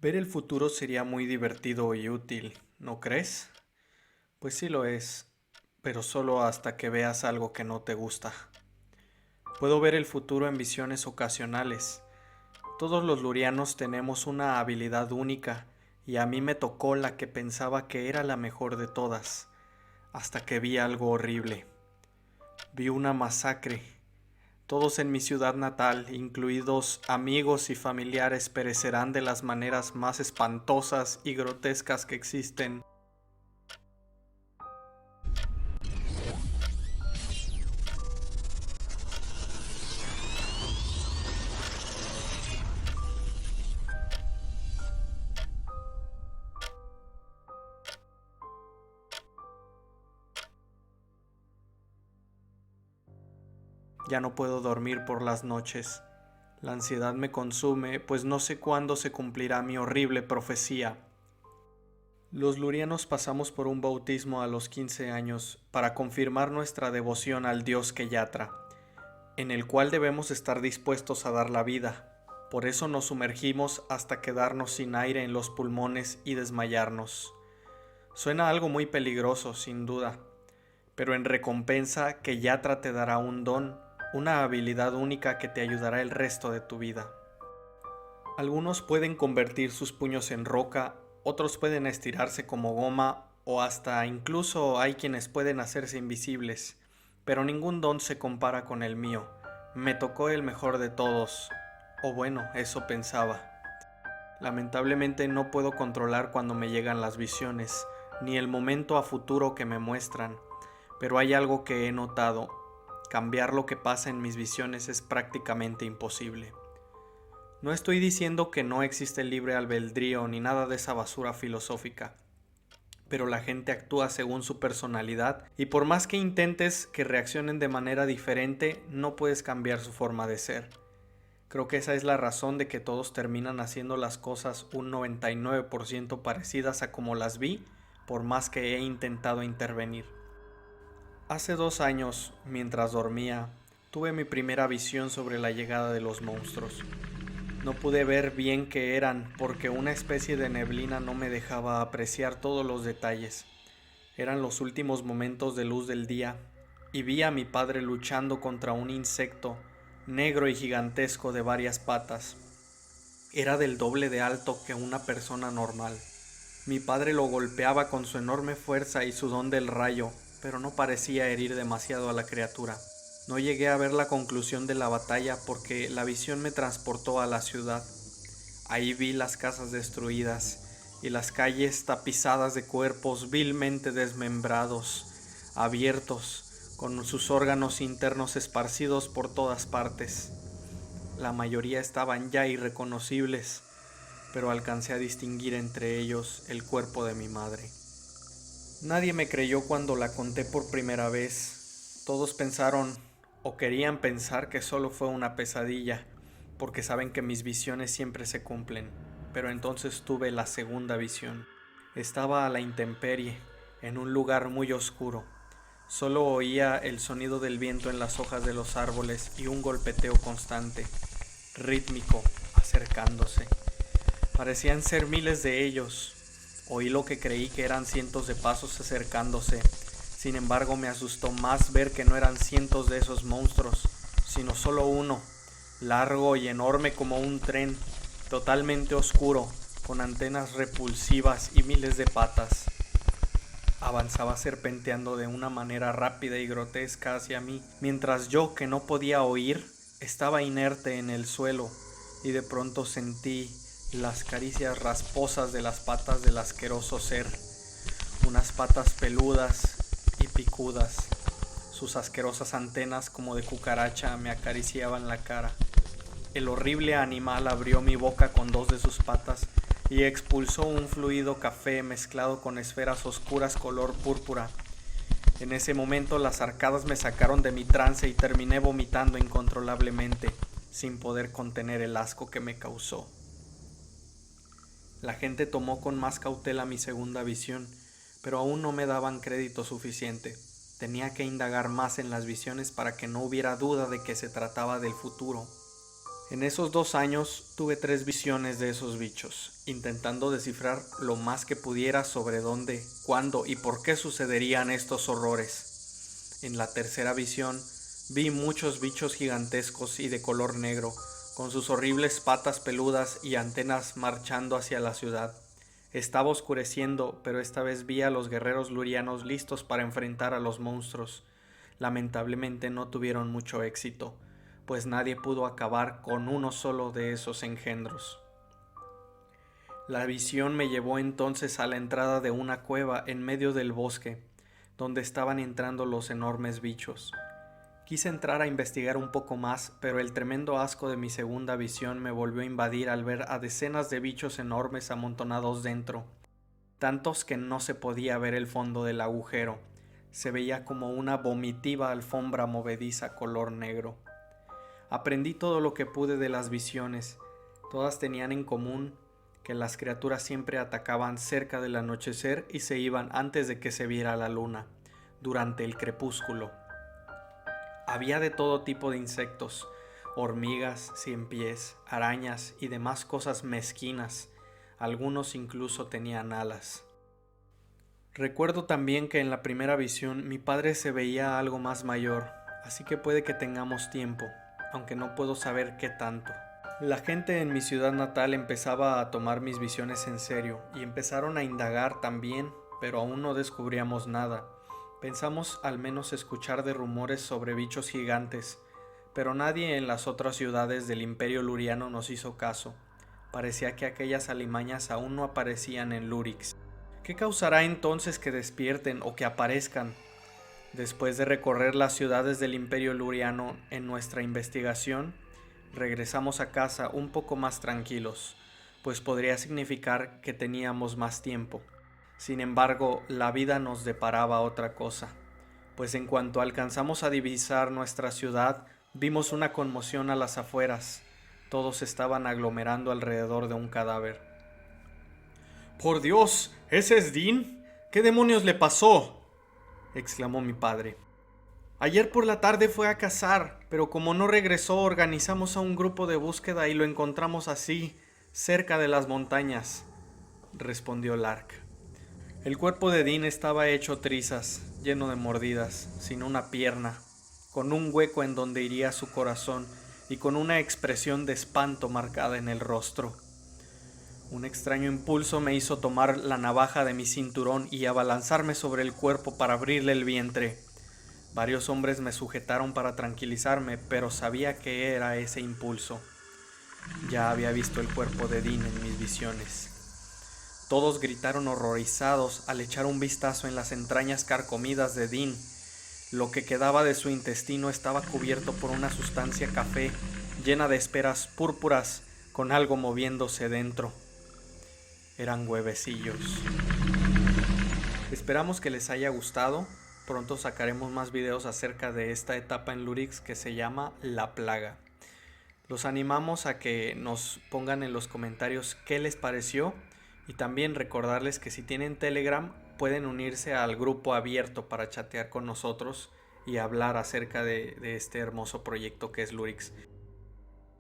Ver el futuro sería muy divertido y útil, ¿no crees? Pues sí lo es, pero solo hasta que veas algo que no te gusta. Puedo ver el futuro en visiones ocasionales. Todos los lurianos tenemos una habilidad única, y a mí me tocó la que pensaba que era la mejor de todas, hasta que vi algo horrible. Vi una masacre. Todos en mi ciudad natal, incluidos amigos y familiares, perecerán de las maneras más espantosas y grotescas que existen. Ya no puedo dormir por las noches. La ansiedad me consume, pues no sé cuándo se cumplirá mi horrible profecía. Los lurianos pasamos por un bautismo a los 15 años para confirmar nuestra devoción al dios Keyatra, en el cual debemos estar dispuestos a dar la vida. Por eso nos sumergimos hasta quedarnos sin aire en los pulmones y desmayarnos. Suena algo muy peligroso, sin duda, pero en recompensa Keyatra te dará un don, una habilidad única que te ayudará el resto de tu vida. Algunos pueden convertir sus puños en roca, otros pueden estirarse como goma o hasta incluso hay quienes pueden hacerse invisibles, pero ningún don se compara con el mío. Me tocó el mejor de todos, o bueno, eso pensaba. Lamentablemente no puedo controlar cuando me llegan las visiones, ni el momento a futuro que me muestran, pero hay algo que he notado: cambiar lo que pasa en mis visiones es prácticamente imposible. No estoy diciendo que no existe el libre albedrío ni nada de esa basura filosófica, pero la gente actúa según su personalidad y por más que intentes que reaccionen de manera diferente, no puedes cambiar su forma de ser. Creo que esa es la razón de que todos terminan haciendo las cosas un 99% parecidas a como las vi, por más que he intentado intervenir. Hace 2 años, mientras dormía, tuve mi primera visión sobre la llegada de los monstruos. No pude ver bien qué eran porque una especie de neblina no me dejaba apreciar todos los detalles. Eran los últimos momentos de luz del día y vi a mi padre luchando contra un insecto negro y gigantesco de varias patas. Era del doble de alto que una persona normal. Mi padre lo golpeaba con su enorme fuerza y su don del rayo, pero no parecía herir demasiado a la criatura. No llegué a ver la conclusión de la batalla porque la visión me transportó a la ciudad. Ahí vi las casas destruidas y las calles tapizadas de cuerpos vilmente desmembrados, abiertos, con sus órganos internos esparcidos por todas partes. La mayoría estaban ya irreconocibles, pero alcancé a distinguir entre ellos el cuerpo de mi madre. Nadie me creyó cuando la conté por primera vez. Todos pensaron o querían pensar que solo fue una pesadilla, porque saben que mis visiones siempre se cumplen. Pero entonces tuve la segunda visión. Estaba a la intemperie, en un lugar muy oscuro. Solo oía el sonido del viento en las hojas de los árboles y un golpeteo constante, rítmico, acercándose. Parecían ser miles de ellos. Oí lo que creí que eran cientos de pasos acercándose. Sin embargo, me asustó más ver que no eran cientos de esos monstruos, sino solo uno, largo y enorme como un tren, totalmente oscuro, con antenas repulsivas y miles de patas. Avanzaba serpenteando de una manera rápida y grotesca hacia mí, mientras yo, que no podía oír, estaba inerte en el suelo, y de pronto sentí las caricias rasposas de las patas del asqueroso ser, unas patas peludas y picudas. Sus asquerosas antenas como de cucaracha me acariciaban la cara. El horrible animal abrió mi boca con dos de sus patas y expulsó un fluido café mezclado con esferas oscuras color púrpura. En ese momento las arcadas me sacaron de mi trance y terminé vomitando incontrolablemente, sin poder contener el asco que me causó. La gente tomó con más cautela mi segunda visión, pero aún no me daban crédito suficiente. Tenía que indagar más en las visiones para que no hubiera duda de que se trataba del futuro. En esos 2 años tuve 3 visiones de esos bichos, intentando descifrar lo más que pudiera sobre dónde, cuándo y por qué sucederían estos horrores. En la tercera visión vi muchos bichos gigantescos y de color negro, con sus horribles patas peludas y antenas marchando hacia la ciudad. Estaba oscureciendo, pero esta vez vi a los guerreros lurianos listos para enfrentar a los monstruos. Lamentablemente no tuvieron mucho éxito, pues nadie pudo acabar con uno solo de esos engendros. La visión me llevó entonces a la entrada de una cueva en medio del bosque, donde estaban entrando los enormes bichos. Quise entrar a investigar un poco más, pero el tremendo asco de mi segunda visión me volvió a invadir al ver a decenas de bichos enormes amontonados dentro, tantos que no se podía ver el fondo del agujero. Se veía como una vomitiva alfombra movediza color negro. Aprendí todo lo que pude de las visiones. Todas tenían en común que las criaturas siempre atacaban cerca del anochecer y se iban antes de que se viera la luna, durante el crepúsculo. Había de todo tipo de insectos, hormigas, ciempiés, arañas y demás cosas mezquinas. Algunos incluso tenían alas. Recuerdo también que en la primera visión mi padre se veía algo más mayor, así que puede que tengamos tiempo, aunque no puedo saber qué tanto. La gente en mi ciudad natal empezaba a tomar mis visiones en serio y empezaron a indagar también, pero aún no descubríamos nada. Pensamos al menos escuchar de rumores sobre bichos gigantes, pero nadie en las otras ciudades del Imperio Luriano nos hizo caso. Parecía que aquellas alimañas aún no aparecían en Lurix. ¿Qué causará entonces que despierten o que aparezcan? Después de recorrer las ciudades del Imperio Luriano en nuestra investigación, regresamos a casa un poco más tranquilos, pues podría significar que teníamos más tiempo. Sin embargo, la vida nos deparaba otra cosa, pues en cuanto alcanzamos a divisar nuestra ciudad, vimos una conmoción a las afueras. Todos estaban aglomerando alrededor de un cadáver. ¡Por Dios! ¿Ese es Dean? ¿Qué demonios le pasó?, exclamó mi padre. Ayer por la tarde fue a cazar, pero como no regresó, organizamos a un grupo de búsqueda y lo encontramos así, cerca de las montañas, respondió Lark. El cuerpo de Dean estaba hecho trizas, lleno de mordidas, sin una pierna, con un hueco en donde iría su corazón y con una expresión de espanto marcada en el rostro. Un extraño impulso me hizo tomar la navaja de mi cinturón y abalanzarme sobre el cuerpo para abrirle el vientre. Varios hombres me sujetaron para tranquilizarme, pero sabía que era ese impulso. Ya había visto el cuerpo de Dean en mis visiones. Todos gritaron horrorizados al echar un vistazo en las entrañas carcomidas de Dean. Lo que quedaba de su intestino estaba cubierto por una sustancia café, llena de esferas púrpuras, con algo moviéndose dentro. Eran huevecillos. Esperamos que les haya gustado. Pronto sacaremos más videos acerca de esta etapa en Lurix que se llama La Plaga. Los animamos a que nos pongan en los comentarios qué les pareció y también recordarles que si tienen Telegram pueden unirse al grupo abierto para chatear con nosotros y hablar acerca de este hermoso proyecto que es Lurix.